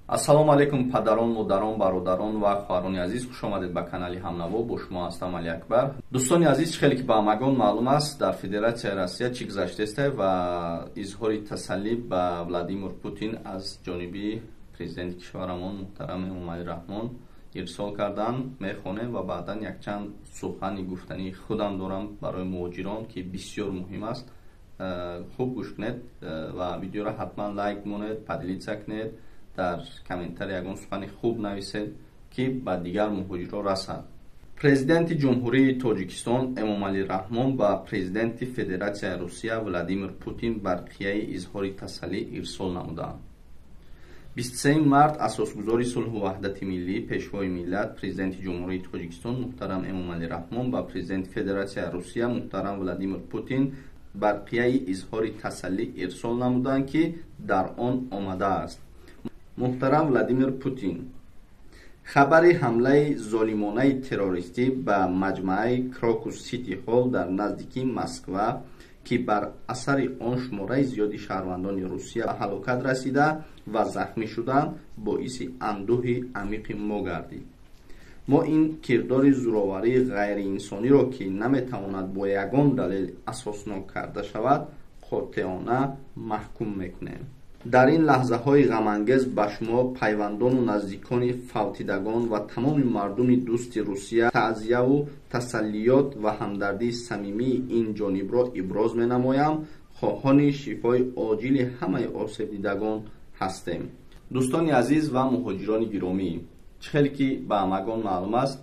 ассалому алайкум падарон, модарон, бародарон ва хоҳарони азиз, хуш омадед ба канали Ҳамнаво. Бо шумо ҳастам Али Акбар. дӯстони азиз, хеле ки ба ҳамагон маълум аст, дар Федератсияи Россия чӣ гузаштааст ва изҳори тасаллӣ ба Владимир Путин аз ҷониби президенти кишварамон муҳтарами Эмомали Раҳмон ирсол кардан мехонем ва баъдан якчанд сухани гуфтани худам дорам барои муҳоҷирон ки бисёр муҳим аст. хуб гӯш кунед ва видеоро ҳатман лайк монед, поделиться кунед, дар комментарий ягон сухани хуб нависед ки ба дигар муҳоҷирон расад. Президенти ҷумҳурии Тоҷикистон Эмомали Раҳмон ба президенти Федератсияи Русия Владимир Путин барқияи изҳори тасаллӣ ирсол намуданд. 23 март асосгузори сулҳу ваҳдати миллӣ, пешвои миллат, президенти ҷумҳурии Тоҷикистон муҳтарам Эмомали Раҳмон ба президенти Федератсияи Русия муҳтарам Владимир Путин барқияи изҳори тасаллӣ ирсол намуданд ки дар он омадааст. Муҳтарам Владимир Путин, хабари ҳамлаи золимонаи террористӣ ба маҷмаи Крокус Сити Ҳолл дар наздикии Москва ки бар асари он шумораи зиёди шаҳрвандони Русия ҳалокат расида ва захмӣ шуданд, боиси андӯҳи амиқи мо гардид. мо ин кирдори зӯроварии ғайриинсониро ки наметавонад бо ягон далел асоснок карда шавад, қотеона маҳкум мекунем. дар ин лаҳзаҳои ғамангез ба шумо пайвандону наздикони фавтидагон ва тамоми мардуми дӯсти Русия таъзияву тасаллиёт ва ҳамдардии самимии ин ҷонибро иброз менамоям. хоҳони шифои оҷили ҳамаи осебдидагон ҳастем. дӯстони азиз ва муҳоҷирони гиромӣ, чӣ хеле ки ба ҳамагон маълум аст,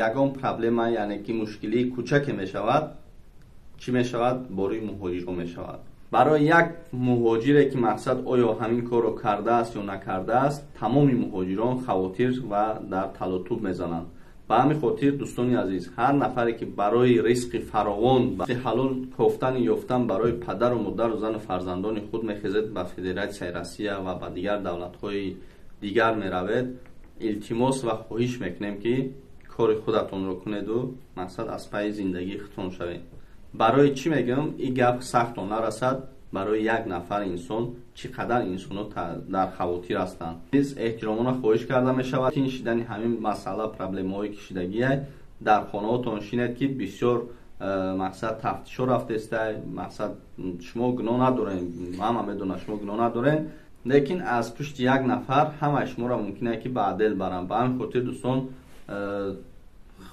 ягон проблема яъне ки мушкилии кӯчаке мешавад, чӣ мешавад? Бори муҳоҷирон мешавад. барои як муҳоҷире ки мақсад оё ҳамин корро кардааст ё накардааст, тамоми муҳоҷирон хавотир ва дар талотуб мезананд. ба ҳамин хотир дӯстони азиз, ҳар нафаре ки барои ризқи фаровон ва ҳалол кофтани ёфтан барои падару модару зану фарзандони худ мехезед ба Федератсияи Россия ва ба дигар давлатҳои дигар меравед, илтимос ва хоҳиш мекунем ки кори худатонро кунеду мақсад аз пайи зиндагии худтон шавед. барои чӣ мегӯям? ин гап сахтон нарасад. барои як нафар инсон чӣ қадар инсонҳо дар хавотир ҳастанд. biz эҳтиромона хоҳиш карда мешавад ин шидани ҳамин масъала проблемаҳои кишидагие дар хонаҳотон шинед ки бисёр мақсад тафтишо рафтестай, мақсад шумо гуноҳ надорем, ҳама медонад шумо гуноҳ надорем, лекин аз пушти як нафар ҳамаи шуморо мумкин аст ки ба адел баранд. ба ҳамин хотир дӯстон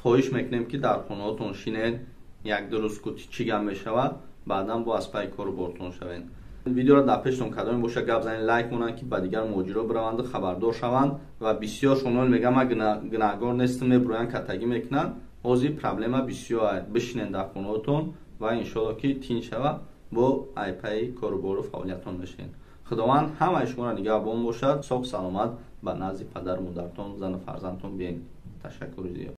хоҳиш мекунем ки дар хонаҳотон шинед, як-ду рӯз кути чӣ гап мешавад, баъдан бо аз пай кору бортон шавед. видеоро дар пештон кадоми боша гап занед, лайк монанд ки ба дигар муҳоҷиро бираванду хабардор шаванд ва бисёр шумол мегӯям ман гунаҳгор нестам, мебуроянд каттагӣ мекунанд. ҳозир проблема бисёр аст. бишинед дар хонаҳотон ва иншоалло ки тинч шавад, бо айпаи корубору фаъолиятон мешавед. худованд ҳамаи шуморо нигаҳбон бошад. соҳ саломат ба назди падару модаратон, зану фарзандтон биёед. ташаккури зиёд.